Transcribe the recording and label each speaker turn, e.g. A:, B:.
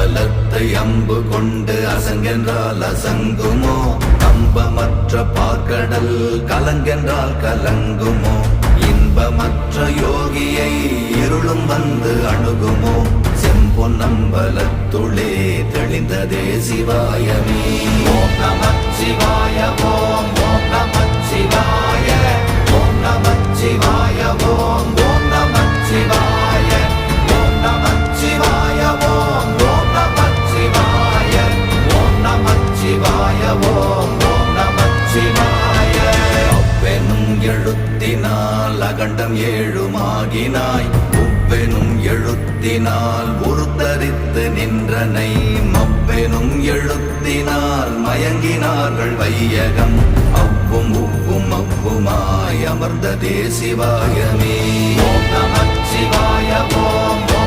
A: பலத்தை அம்பு கொண்டு அசங்கென்றால் அசங்குமோ? நம்பமற்ற பார்க்கடல் கலங்கென்றால் கலங்குமோ? இன்பமற்ற யோகியை இருளும் வந்து அணுகுமோ? செம்பொன்னம்பலத்துளே தெளிந்ததே சிவாயமே. ஓம் நமச்சிவாய ஓம் ஓம் நமச்சிவாய ஓம் நமச்சிவாய ஓம் ஓம் நமச்சிவாய ஓம் நமச்சிவாய ஓம் ஓம் நமச்சிவாய ஓம் நமச்சிவாய ஓம் ஓம் நமச்சிவாய. அவ்வெனும் எழுத்தினால் அகண்டம் ஏழுமாகினாய், உவ்வெனும் எழுத்தினால் உருத்தரித்து நின்றனை, மவ்வெனும் எழுத்தினால் மயங்கினார்கள் வையகம், அவ்வும் உவ்வும் அவ்வுமாய் அமர்ந்ததே சிவாயமே. ஓம் நமச்சிவாய ஓம்